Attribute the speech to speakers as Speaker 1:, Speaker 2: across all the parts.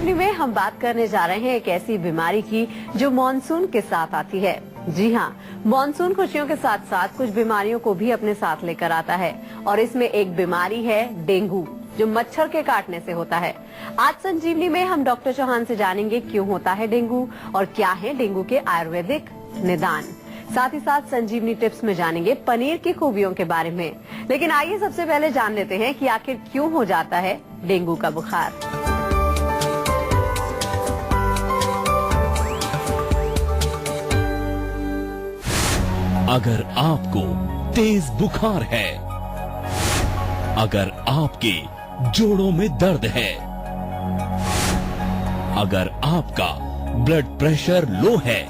Speaker 1: संजीवनी में हम बात करने जा रहे हैं एक ऐसी बीमारी की जो मानसून के साथ आती है। जी हाँ, मानसून खुशियों के साथ साथ कुछ बीमारियों को भी अपने साथ लेकर आता है और इसमें एक बीमारी है डेंगू, जो मच्छर के काटने से होता है। आज संजीवनी में हम डॉक्टर चौहान से जानेंगे क्यों होता है डेंगू और क्या है डेंगू के आयुर्वेदिक निदान। साथ ही साथ संजीवनी टिप्स में जानेंगे पनीर की खूबियों के बारे में। लेकिन आइए सबसे पहले जान लेते हैं कि आखिर क्यों हो जाता है डेंगू का बुखार।
Speaker 2: अगर आपको तेज बुखार है, अगर आपके जोड़ों में दर्द है, अगर आपका ब्लड प्रेशर लो है,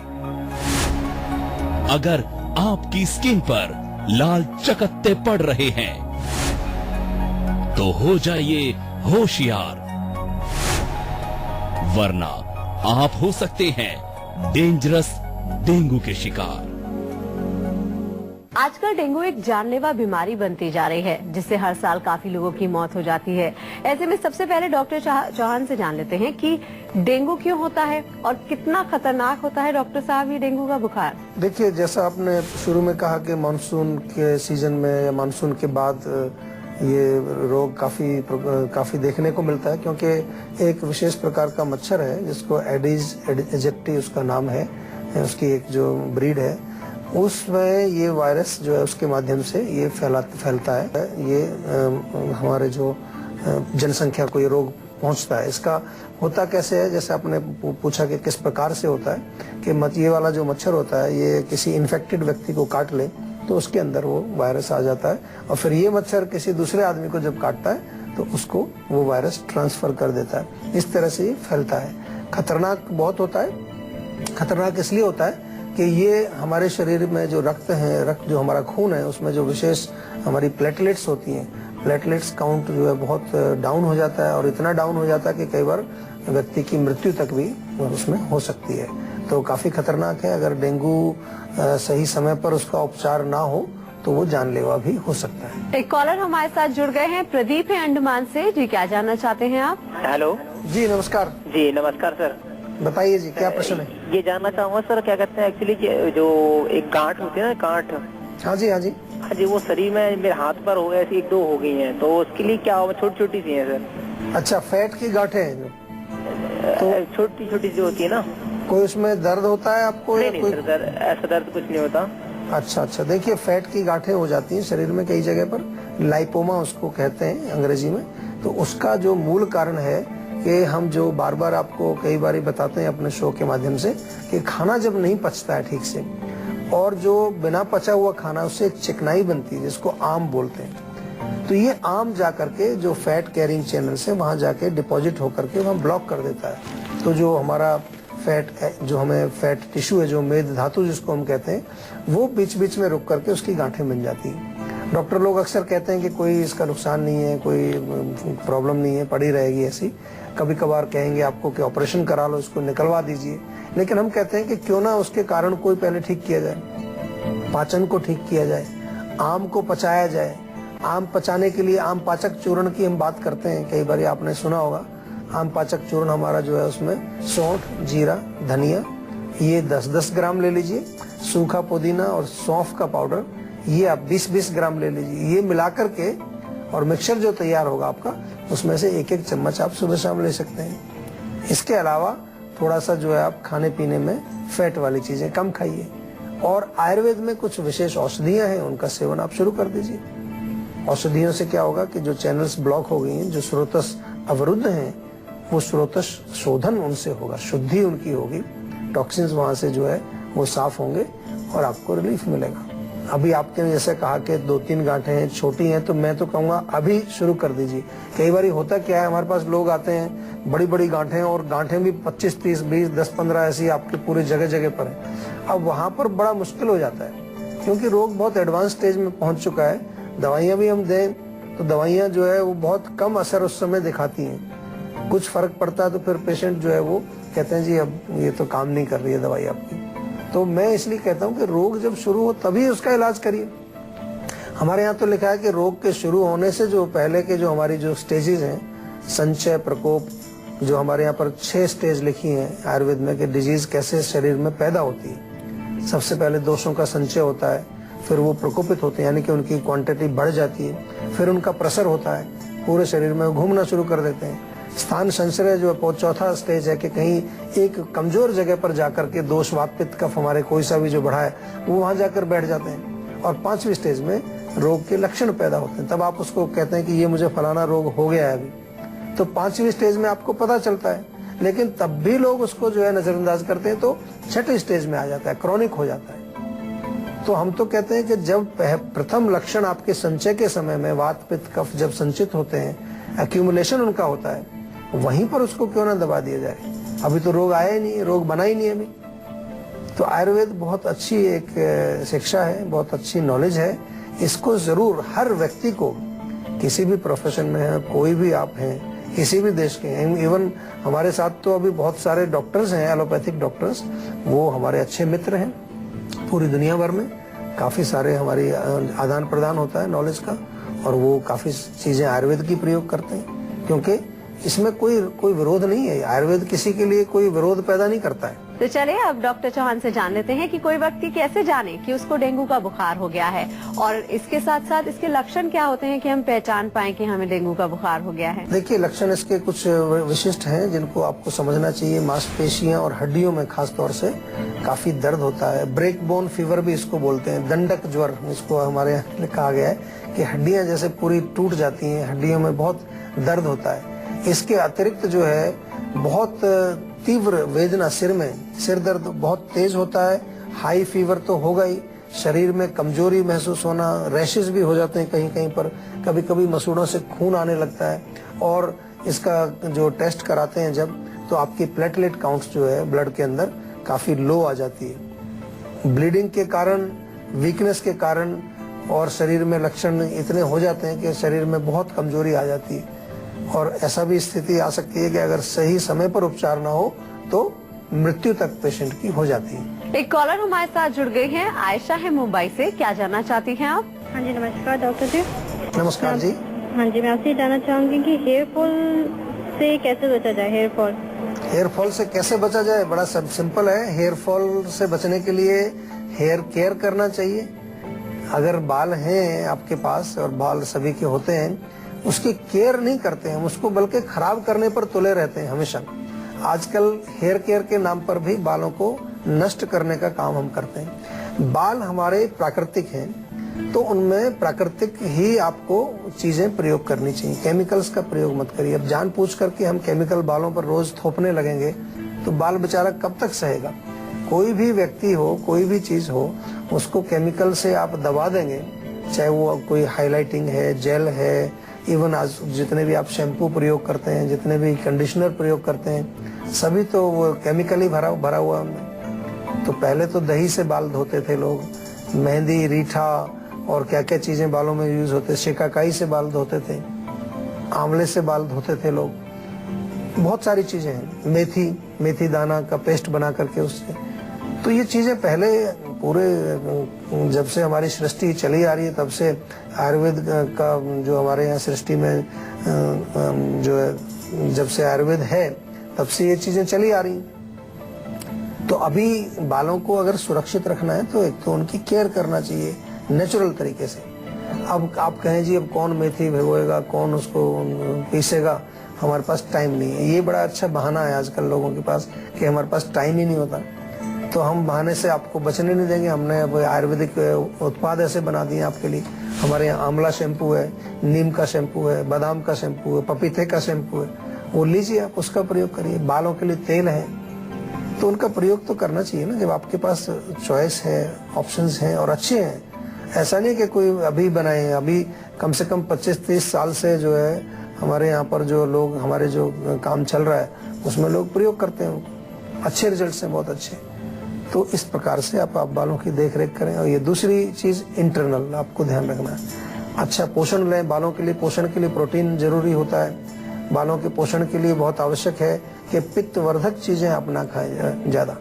Speaker 2: अगर आपकी स्किन पर लाल चकत्ते पड़ रहे हैं, तो हो जाइए होशियार, वरना आप हो सकते हैं डेंजरस डेंगू के शिकार।
Speaker 1: आजकल डेंगू एक जानलेवा बीमारी बनती जा रही है, जिससे हर साल काफी लोगों की मौत हो जाती है। ऐसे में सबसे पहले डॉक्टर चौहान से जान लेते हैं कि डेंगू क्यों होता है और कितना खतरनाक होता है डॉक्टर साहब ये डेंगू का बुखार।
Speaker 3: देखिए, जैसा आपने शुरू में कहा कि मानसून के सीजन में या मानसून के बाद ये रोग काफी देखने को मिलता है, क्योंकि एक विशेष प्रकार का मच्छर है जिसको एडिस एजिप्टी उसका नाम है, उसकी एक जो ब्रीड है, उसमें ये वायरस जो है उसके माध्यम से ये फैलता है। ये हमारे जो जनसंख्या को ये रोग पहुंचता है। इसका होता कैसे है, जैसे आपने पूछा कि किस प्रकार से होता है, कि ये वाला जो मच्छर होता है ये किसी इन्फेक्टेड व्यक्ति को काट ले तो उसके अंदर वो वायरस आ जाता है और फिर ये मच्छर किसी दूसरे आदमी को जब काटता है तो उसको वो वायरस ट्रांसफर कर देता है। इस तरह से ये फैलता है। खतरनाक बहुत होता है। खतरनाक इसलिए होता है कि ये हमारे शरीर में जो रक्त जो हमारा खून है, उसमें जो विशेष हमारी प्लेटलेट्स होती हैं, प्लेटलेट्स काउंट जो है बहुत डाउन हो जाता है और इतना डाउन हो जाता है कि कई बार व्यक्ति की मृत्यु तक भी उसमें हो सकती है। तो काफी खतरनाक है। अगर डेंगू सही समय पर उसका उपचार ना हो तो वो जानलेवा भी हो सकता है।
Speaker 1: एक कॉलर हमारे साथ जुड़ गए हैं, प्रदीप है अंडमान से। जी, क्या जानना चाहते हैं आप?
Speaker 4: हेलो
Speaker 3: जी नमस्कार।
Speaker 4: जी नमस्कार सर,
Speaker 3: बताइए जी, क्या प्रश्न है?
Speaker 4: ये जानना चाहूंगा सर, क्या कहते हैं एक्चुअली जो एक गांठ होती है ना, गांठ।
Speaker 3: हाँ जी, हाँ जी।
Speaker 4: हाँ जी, वो शरीर में मेरे हाथ पर हो गए, ऐसी एक दो हो गई हैं, तो उसके लिए क्या होगा? छोटी छोटी सी है सर।
Speaker 3: अच्छा, फैट की गांठें हैं जो
Speaker 4: तो छोटी छोटी जो होती है ना।
Speaker 3: कोई उसमें दर्द होता है आपको?
Speaker 4: नहीं सर, ऐसा दर्द कुछ नहीं होता।
Speaker 3: अच्छा, देखिए, फैट की गांठें हो जाती हैं शरीर में कई जगह पर, लाइपोमा उसको कहते हैं अंग्रेजी में। तो उसका जो मूल कारण है कि हम जो बार बार आपको कई बार बताते हैं अपने शो के माध्यम से कि खाना जब नहीं पचता है ठीक से और जो बिना पचा हुआ खाना उससे एक चिकनाई बनती है जिसको आम बोलते हैं, तो ये आम जा करके जो फैट कैरिंग चैनल से वहां जाके डिपॉजिट होकर के वहां ब्लॉक कर देता है। तो जो हमारा जो हमें फैट टिश्यू है, जो मेद धातु जिसको हम कहते हैं, वो बीच बीच में रुक करके उसकी गांठें बन जाती हैं। डॉक्टर लोग अक्सर कहते हैं कि कोई इसका नुकसान नहीं है, कोई प्रॉब्लम नहीं है, पड़ी रहेगी ऐसी। कभी कभार कहेंगे आपको कि ऑपरेशन करा लो, इसको निकलवा दीजिए। लेकिन हम कहते हैं कि क्यों ना उसके कारण कोई पहले ठीक किया जाए, पाचन को ठीक किया जाए, आम को पचाया जाए। आम पचाने के लिए आम पाचक चूर्ण की हम बात करते हैं, कई बार आपने सुना होगा। आम पाचक चूर्ण हमारा जो है उसमें सौंठ, जीरा, धनिया, ये 10-10 ग्राम ले लीजिए। सूखा पुदीना और सौंफ का पाउडर ये आप 20-20 ग्राम ले लीजिए। ये मिलाकर के और मिक्सचर जो तैयार होगा आपका, उसमें से एक-एक चम्मच आप सुबह शाम ले सकते हैं। इसके अलावा थोड़ा सा जो है आप खाने पीने में फैट वाली चीजें कम खाइए और आयुर्वेद में कुछ विशेष औषधियां हैं, उनका सेवन आप शुरू कर दीजिए। औषधियों से क्या होगा कि जो चैनल्स ब्लॉक हो गई हैं, जो स्रोतस अवरुद्ध हैं, वो स्रोतस शोधन उनसे होगा, शुद्धि उनकी होगी, टॉक्सिन्स वहां से जो है वो साफ होंगे और आपको रिलीफ मिलेगा। अभी आपने जैसे कहा कि 2-3 गांठें हैं, छोटी हैं, तो मैं तो कहूँगा अभी शुरू कर दीजिए। कई बार होता क्या है, हमारे पास लोग आते हैं बड़ी बड़ी गांठें, और गांठें भी 25, 30, 20, 10, 15 ऐसी आपके पूरे जगह जगह पर है। अब वहां पर बड़ा मुश्किल हो जाता है क्योंकि रोग बहुत एडवांस स्टेज में पहुंच चुका है। दवाइयां भी हम दें तो दवाइयां जो है वो बहुत कम असर उस समय दिखाती हैं। कुछ फर्क पड़ता है तो फिर पेशेंट जो है वो कहते हैं जी अब ये तो काम नहीं कर रही है दवाई आपकी। तो मैं इसलिए कहता हूँ कि रोग जब शुरू हो तभी उसका इलाज करिए। हमारे यहाँ तो लिखा है कि रोग के शुरू होने से जो पहले के जो हमारी जो स्टेजेस हैं, संचय, प्रकोप, जो हमारे यहाँ पर 6 स्टेज लिखी हैं आयुर्वेद में कि डिजीज कैसे शरीर में पैदा होती है। सबसे पहले दोषों का संचय होता है, फिर वो प्रकोपित होते हैं यानी कि उनकी क्वांटिटी बढ़ जाती है, फिर उनका प्रसर होता है, पूरे शरीर में घूमना शुरू कर देते हैं। स्थान संश्रय जो चौथा स्टेज है कि कहीं एक कमजोर जगह पर जाकर के दोष वात पित्त कफ हमारे कोई सा भी जो बढ़ा है वो वहां जाकर बैठ जाते हैं। और 5वीं स्टेज में रोग के लक्षण पैदा होते हैं, तब आप उसको कहते हैं कि ये मुझे फलाना रोग हो गया है अभी। तो 5वीं स्टेज में आपको पता चलता है, लेकिन तब भी लोग उसको जो है नजरअंदाज करते हैं, तो 6ठी स्टेज में आ जाता है, क्रॉनिक हो जाता है। तो हम तो कहते हैं कि जब प्रथम लक्षण आपके संचय के समय में वात पित्त कफ जब संचित होते हैं, एक्यूमुलेशन उनका होता है, वहीं पर उसको क्यों ना दबा दिया जाए। अभी तो रोग आया ही नहीं, रोग बना ही नहीं अभी। तो आयुर्वेद बहुत अच्छी एक शिक्षा है, बहुत अच्छी नॉलेज है। इसको जरूर हर व्यक्ति को, किसी भी प्रोफेशन में है, कोई भी आप हैं, किसी भी देश के हैं, इवन हमारे साथ तो अभी बहुत सारे डॉक्टर्स हैं, एलोपैथिक डॉक्टर्स, वो हमारे अच्छे मित्र हैं। पूरी दुनिया भर में काफी सारे हमारी आदान प्रदान होता है नॉलेज का, और वो काफी चीजें आयुर्वेद की प्रयोग करते हैं, क्योंकि इसमें कोई विरोध नहीं है। आयुर्वेद किसी के लिए कोई विरोध पैदा नहीं करता है।
Speaker 1: तो चलिए अब डॉक्टर चौहान से जान लेते हैं कि कोई व्यक्ति कैसे जाने कि उसको डेंगू का बुखार हो गया है, और इसके साथ साथ इसके लक्षण क्या होते हैं कि हम पहचान पाए कि हमें डेंगू का बुखार हो गया है।
Speaker 3: देखिए, लक्षण इसके कुछ विशिष्ट हैं जिनको आपको समझना चाहिए। मांसपेशियां और हड्डियों में खास तौर से काफी दर्द होता है। ब्रेक बोन फीवर भी इसको बोलते हैं, दंडक ज्वर इसको हमारे यहाँ कहा गया है कि हड्डियां जैसे पूरी टूट जाती हैं, हड्डियों में बहुत दर्द होता है। इसके अतिरिक्त जो है बहुत तीव्र वेदना, सिर दर्द बहुत तेज होता है। हाई फीवर तो होगा ही, शरीर में कमजोरी महसूस होना, रैशेस भी हो जाते हैं कहीं कहीं पर, कभी कभी मसूड़ों से खून आने लगता है। और इसका जो टेस्ट कराते हैं जब, तो आपकी प्लेटलेट काउंट्स जो है ब्लड के अंदर काफी लो आ जाती है। ब्लीडिंग के कारण, वीकनेस के कारण, और शरीर में लक्षण इतने हो जाते हैं कि शरीर में बहुत कमजोरी आ जाती है। और ऐसा भी स्थिति आ सकती है कि अगर सही समय पर उपचार ना हो तो मृत्यु तक पेशेंट की हो जाती है।
Speaker 1: एक कॉलर हमारे साथ जुड़ गई हैं, आयशा है मुंबई से। क्या जानना चाहती हैं आप?
Speaker 5: हाँ जी, नमस्कार डॉक्टर जी।
Speaker 3: नमस्कार जी।
Speaker 5: हाँ जी, मैं आपसे ये जानना चाहूंगी कि हेयर फॉल से कैसे बचा जाए। हेयर फॉल
Speaker 3: से कैसे बचा जाए, बड़ा सिंपल है। हेयर फॉल से बचने के लिए हेयर केयर करना चाहिए। अगर बाल हैं आपके पास, और बाल सभी के होते हैं, उसकी केयर नहीं करते हैं, उसको बल्कि खराब करने पर तुले रहते हैं हमेशा। आजकल हेयर केयर के नाम पर भी बालों को नष्ट करने का काम हम करते हैं। बाल हमारे प्राकृतिक हैं, तो उनमें प्राकृतिक ही आपको चीजें प्रयोग करनी चाहिए। केमिकल्स का प्रयोग मत करिए। अब जानबूझ करके हम केमिकल बालों पर रोज थोपने लगेंगे तो बाल बेचारा कब तक सहेगा। कोई भी व्यक्ति हो, कोई भी चीज हो, उसको केमिकल से आप दबा देंगे, चाहे वो कोई हाईलाइटिंग है, जेल है, इवन आज जितने भी आप शैम्पू प्रयोग करते हैं, जितने भी कंडीशनर प्रयोग करते हैं, सभी तो वो केमिकल ही भरा हुआ उनमें। तो पहले तो दही से बाल धोते थे लोग, मेहंदी, रीठा और क्या क्या चीजें बालों में यूज होते, शिकाकाई से बाल धोते थे, आंवले से बाल धोते थे लोग, बहुत सारी चीजें हैं। मेथी दाना का पेस्ट बना करके उससे। तो ये चीजें पहले पूरे जब से हमारी सृष्टि चली आ रही है तब से आयुर्वेद का जो हमारे यहाँ सृष्टि में जो है, जब से आयुर्वेद है तब से ये चीजें चली आ रही। तो अभी बालों को अगर सुरक्षित रखना है तो एक तो उनकी केयर करना चाहिए नेचुरल तरीके से। अब आप कहें जी अब कौन मेथी भिगोएगा, कौन उसको पीसेगा, हमारे पास टाइम नहीं है। ये बड़ा अच्छा बहाना है आजकल लोगों के पास कि हमारे पास टाइम ही नहीं होता। तो हम बहाने से आपको बचने नहीं देंगे। हमने अब आयुर्वेदिक उत्पाद ऐसे बना दिए आपके लिए। हमारे यहाँ आंवला शैम्पू है, नीम का शैम्पू है, बादाम का शैम्पू है, पपीते का शैम्पू है, वो लीजिए आप, उसका प्रयोग करिए। बालों के लिए तेल है, तो उनका प्रयोग तो करना चाहिए ना। जब आपके पास चॉइस है, ऑप्शंस हैं और अच्छे हैं, ऐसा नहीं कि कोई अभी बनाए। अभी कम से कम 25-30 साल से जो है हमारे यहाँ पर जो लोग, हमारे जो काम चल रहा है उसमें लोग प्रयोग करते हैं, अच्छे रिजल्ट हैं, बहुत अच्छे। तो इस प्रकार से आप बालों की देख रेख करें। और ये दूसरी चीज इंटरनल आपको ध्यान रखना है, अच्छा पोषण लें। बालों के लिए पोषण के लिए प्रोटीन जरूरी होता है। बालों के पोषण के लिए बहुत आवश्यक है कि पित्तवर्धक चीजें आप ना खाएं, ज्यादा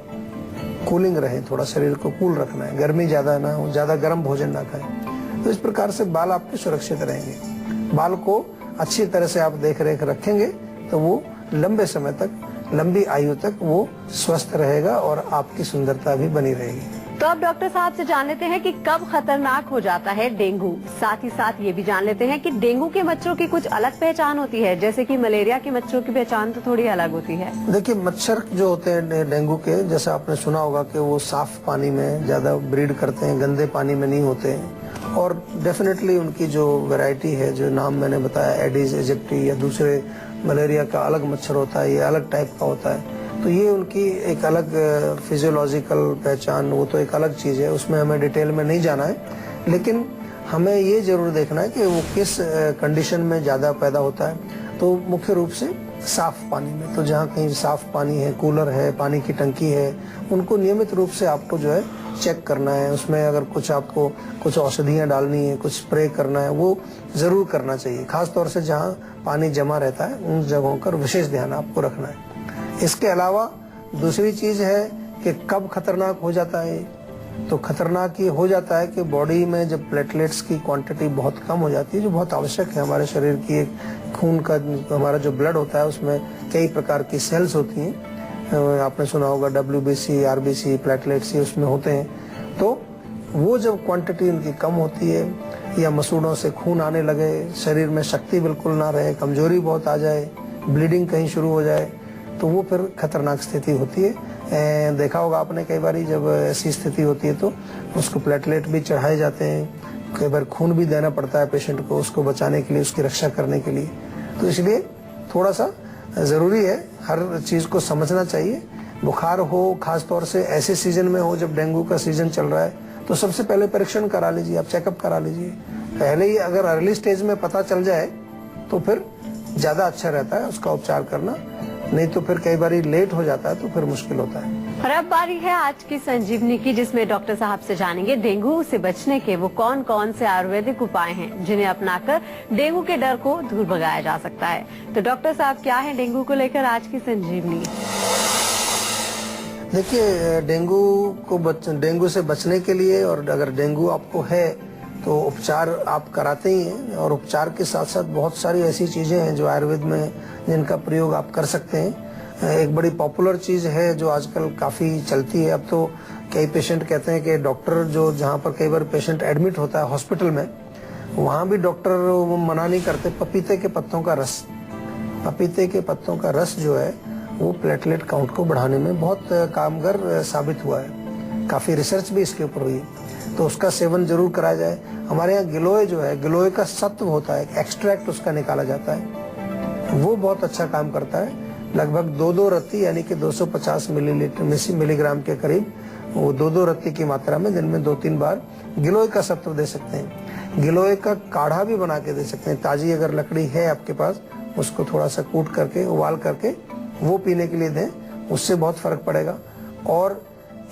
Speaker 3: कूलिंग रहे, थोड़ा शरीर को कूल रखना है, गर्मी ज्यादा ना हो, ज्यादा गर्म भोजन ना खाएं। तो इस प्रकार से बाल आपके सुरक्षित रहेंगे। बाल को अच्छी तरह से आप देख रेख रखेंगे तो वो लंबे समय तक, लंबी आयु तक वो स्वस्थ रहेगा और आपकी सुंदरता भी बनी रहेगी।
Speaker 1: तो अब डॉक्टर साहब से जान लेते हैं कि कब खतरनाक हो जाता है डेंगू। साथ ही साथ ये भी जान लेते हैं कि डेंगू के मच्छरों की कुछ अलग पहचान होती है, जैसे कि मलेरिया के मच्छरों की पहचान तो थोड़ी अलग होती है।
Speaker 3: देखिए, मच्छर जो होते हैं डेंगू के, जैसा आपने सुना होगा कि वो साफ पानी में ज्यादा ब्रीड करते हैं, गंदे पानी में नहीं होते हैं। और डेफिनेटली उनकी जो वैरायटी है, जो नाम मैंने बताया, एडिस एजिप्टी या दूसरे मलेरिया का अलग मच्छर होता है, ये अलग टाइप का होता है। तो ये उनकी एक अलग फिजियोलॉजिकल पहचान, वो तो एक अलग चीज है, उसमें हमें डिटेल में नहीं जाना है। लेकिन हमें ये जरूर देखना है कि वो किस कंडीशन में ज्यादा पैदा होता है। तो मुख्य रूप से साफ पानी में, तो जहाँ कहीं साफ पानी है, कूलर है, पानी की टंकी है, उनको नियमित रूप से आपको जो है चेक करना है। उसमें अगर कुछ आपको कुछ औषधियाँ डालनी है, कुछ स्प्रे करना है, वो जरूर करना चाहिए। खासतौर से जहाँ पानी जमा रहता है उन जगहों पर विशेष ध्यान आपको रखना है। इसके अलावा दूसरी चीज है कि कब खतरनाक हो जाता है। तो खतरनाक ये हो जाता है कि बॉडी में जब प्लेटलेट्स की क्वांटिटी बहुत कम हो जाती है, जो बहुत आवश्यक है हमारे शरीर की। एक खून का हमारा जो ब्लड होता है उसमें कई प्रकार की सेल्स होती हैं, आपने सुना होगा WBC, RBC, प्लेटलेट्स, उसमें होते हैं। तो वो जब क्वांटिटी उनकी कम होती है या मसूड़ों से खून आने लगे, शरीर में शक्ति बिल्कुल ना रहे, कमजोरी बहुत आ जाए, ब्लीडिंग कहीं शुरू हो जाए, तो वो फिर खतरनाक स्थिति होती है। देखा होगा आपने कई बार, जब ऐसी स्थिति होती है तो उसको प्लेटलेट भी चढ़ाए जाते हैं, कई बार खून भी देना पड़ता है पेशेंट को, उसको बचाने के लिए, उसकी रक्षा करने के लिए। तो इसलिए थोड़ा सा जरूरी है, हर चीज को समझना चाहिए। बुखार हो, खासतौर से ऐसे सीजन में हो जब डेंगू का सीजन चल रहा है, तो सबसे पहले परीक्षण करा लीजिए, आप चेकअप करा लीजिए। पहले ही अगर अर्ली स्टेज में पता चल जाए तो फिर ज्यादा अच्छा रहता है उसका उपचार करना, नहीं तो फिर कई बार लेट हो जाता है तो फिर मुश्किल होता है।
Speaker 1: और अब बारी है आज की संजीवनी की, जिसमें डॉक्टर साहब से जानेंगे डेंगू से बचने के वो कौन कौन से आयुर्वेदिक उपाय हैं जिन्हें अपनाकर डेंगू के डर को दूर भगाया जा सकता है। तो डॉक्टर साहब, क्या है डेंगू को लेकर आज की संजीवनी?
Speaker 3: देखिए, डेंगू से बचने के लिए, और अगर डेंगू आपको है तो उपचार आप कराते ही हैं, और उपचार के साथ साथ बहुत सारी ऐसी चीजें हैं जो आयुर्वेद में जिनका प्रयोग आप कर सकते हैं। एक बड़ी पॉपुलर चीज है जो आजकल काफी चलती है। अब तो कई पेशेंट कहते हैं कि डॉक्टर जो, जहाँ पर कई बार पेशेंट एडमिट होता है हॉस्पिटल में, वहाँ भी डॉक्टर मना नहीं करते। पपीते के पत्तों का रस, पपीते के पत्तों का रस जो है वो प्लेटलेट काउंट को बढ़ाने में बहुत कारगर साबित हुआ है। काफी रिसर्च भी इसके ऊपर हुई है, तो उसका सेवन जरूर कराया जाए। हमारे यहाँ गिलोय जो है, गिलोय का सत्व होता है, एक्सट्रैक्ट उसका निकाला जाता है, वो बहुत अच्छा काम करता है। लगभग 2-2 रत्ती यानी कि 250 मिलीग्राम के करीब, वो 2-2 रत्ती की मात्रा में दिन में 2-3 बार गिलोय का सत्व दे सकते हैं। गिलोय का काढ़ा भी बना के दे सकते हैं। ताजी अगर लकड़ी है आपके पास, उसको थोड़ा सा कूट करके, उबाल करके वो पीने के लिए दें, उससे बहुत फर्क पड़ेगा। और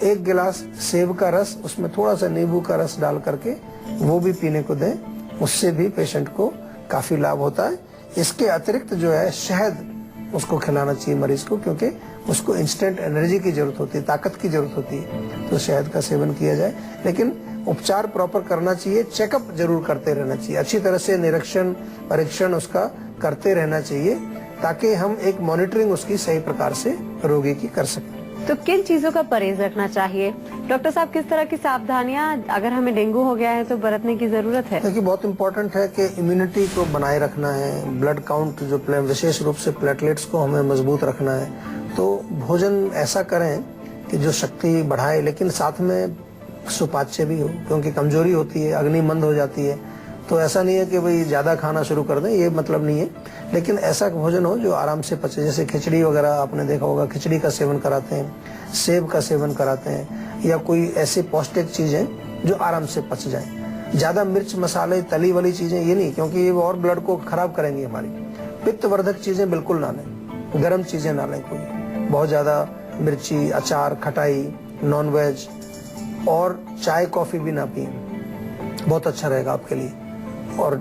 Speaker 3: 1 गिलास सेब का रस, उसमें थोड़ा सा नींबू का रस डाल करके वो भी पीने को दें, उससे भी पेशेंट को काफी लाभ होता है। इसके अतिरिक्त जो है शहद उसको खिलाना चाहिए मरीज को, क्योंकि उसको इंस्टेंट एनर्जी की जरूरत होती है, ताकत की जरूरत होती है, तो शहद का सेवन किया जाए। लेकिन उपचार प्रॉपर करना चाहिए, चेकअप जरूर करते रहना चाहिए, अच्छी तरह से निरीक्षण परीक्षण उसका करते रहना चाहिए, ताकि हम एक मॉनिटरिंग उसकी सही प्रकार से रोगी की कर सकें।
Speaker 1: तो किन चीजों का परहेज रखना चाहिए डॉक्टर साहब? किस तरह की सावधानियां अगर हमें डेंगू हो गया है तो बरतने की जरूरत है?
Speaker 3: देखिए, बहुत इम्पोर्टेंट है कि इम्यूनिटी को बनाए रखना है, ब्लड काउंट जो विशेष रूप से प्लेटलेट्स को हमें मजबूत रखना है। तो भोजन ऐसा करें कि जो शक्ति बढ़ाए, लेकिन साथ में सुपाच्य भी हो, क्योंकि कमजोरी होती है, अग्नि मंद हो जाती है। तो ऐसा नहीं है कि भाई ज्यादा खाना शुरू कर दें, ये मतलब नहीं है, लेकिन ऐसा भोजन हो जो आराम से पचे। जैसे खिचड़ी वगैरह आपने देखा होगा, खिचड़ी का सेवन कराते हैं, सेब का सेवन कराते हैं, या कोई ऐसी पौष्टिक चीजें जो आराम से पच जाएं। ज्यादा मिर्च मसाले तली वाली चीजें ये नहीं, क्योंकि ये और ब्लड को खराब करेंगी हमारी। पित्तवर्धक चीजें बिल्कुल ना लें, गर्म चीजें ना लें, कोई बहुत ज्यादा मिर्ची, अचार, खटाई, नॉनवेज, और चाय कॉफी भी ना पिए, बहुत अच्छा रहेगा आपके लिए। और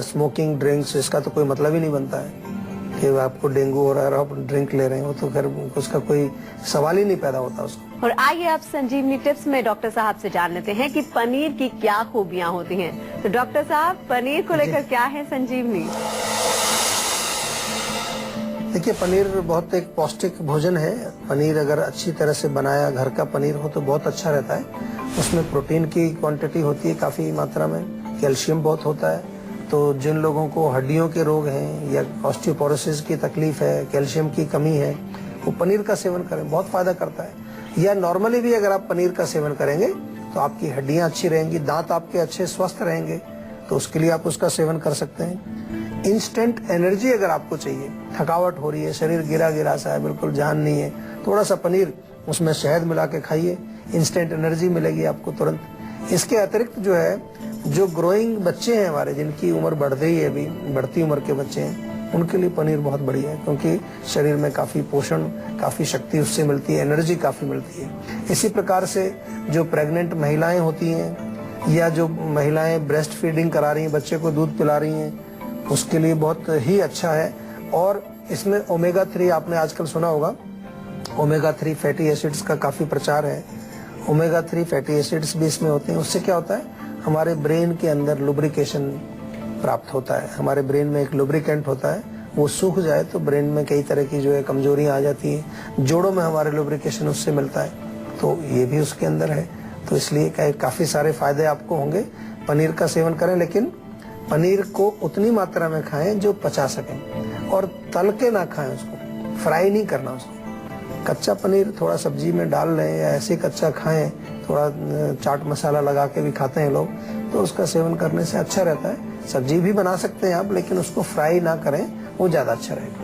Speaker 3: स्मोकिंग ड्रिंक्स, इसका तो कोई मतलब ही नहीं बनता है कि आपको डेंगू हो रहा है और आप ड्रिंक ले रहे हैं, वो तो फिर उसका कोई सवाल ही नहीं पैदा होता उसको।
Speaker 1: और आइए आप संजीवनी टिप्स में डॉक्टर साहब से जान लेते हैं कि पनीर की क्या खूबियां होती हैं। तो डॉक्टर साहब, पनीर को लेकर क्या है संजीवनी?
Speaker 3: देखिए, पनीर बहुत एक पौष्टिक भोजन है। पनीर अगर अच्छी तरह से बनाया, घर का पनीर हो तो बहुत अच्छा रहता है। उसमें प्रोटीन की क्वांटिटी होती है काफ़ी मात्रा में, कैल्शियम बहुत होता है। तो जिन लोगों को हड्डियों के रोग हैं या ऑस्टियोपोरोसिस की तकलीफ है, कैल्शियम की कमी है, वो पनीर का सेवन करें, बहुत फायदा करता है। या नॉर्मली भी अगर आप पनीर का सेवन करेंगे तो आपकी हड्डियां अच्छी रहेंगी, दांत आपके अच्छे स्वस्थ रहेंगे, तो उसके लिए आप उसका सेवन कर सकते हैं। इंस्टेंट एनर्जी अगर आपको चाहिए, थकावट हो रही है, शरीर गिरा गिरा सा है, बिल्कुल जान नहीं है, थोड़ा सा पनीर उसमें शहद मिला के खाइए, इंस्टेंट एनर्जी मिलेगी आपको तुरंत। इसके अतिरिक्त जो है, जो ग्रोइंग बच्चे हैं हमारे, जिनकी उम्र बढ़ रही है, अभी बढ़ती उम्र के बच्चे हैं, उनके लिए पनीर बहुत बढ़िया है, क्योंकि शरीर में काफ़ी पोषण, काफ़ी शक्ति उससे मिलती है, एनर्जी काफ़ी मिलती है। इसी प्रकार से जो प्रेग्नेंट महिलाएं होती हैं या जो महिलाएं ब्रेस्ट फीडिंग करा रही हैं, बच्चे को दूध पिला रही हैं, उसके लिए बहुत ही अच्छा है। और इसमें ओमेगा 3 आपने आजकल सुना होगा, ओमेगा 3 फैटी एसिड्स का काफ़ी प्रचार है। ओमेगा 3 फैटी एसिड्स भी इसमें होते हैं। उससे क्या होता है, हमारे ब्रेन के अंदर लुब्रिकेशन प्राप्त होता है। हमारे ब्रेन में एक लुब्रिकेंट होता है, वो सूख जाए तो ब्रेन में कई तरह की जो है कमजोरियां आ जाती है। जोड़ों में हमारे लुब्रिकेशन उससे मिलता है, तो ये भी उसके अंदर है। तो इसलिए काफ़ी सारे फायदे आपको होंगे। पनीर का सेवन करें, लेकिन पनीर को उतनी मात्रा में खाएं जो पचा सकें, और तल के ना खाएं, उसको फ्राई नहीं करना। उसको कच्चा पनीर थोड़ा सब्जी में डाल लें या ऐसे कच्चा खाएं, थोड़ा चाट मसाला लगा के भी खाते हैं लोग, तो उसका सेवन करने से अच्छा रहता है। सब्जी भी बना सकते हैं आप, लेकिन उसको फ्राई ना करें, वो ज़्यादा अच्छा रहेगा।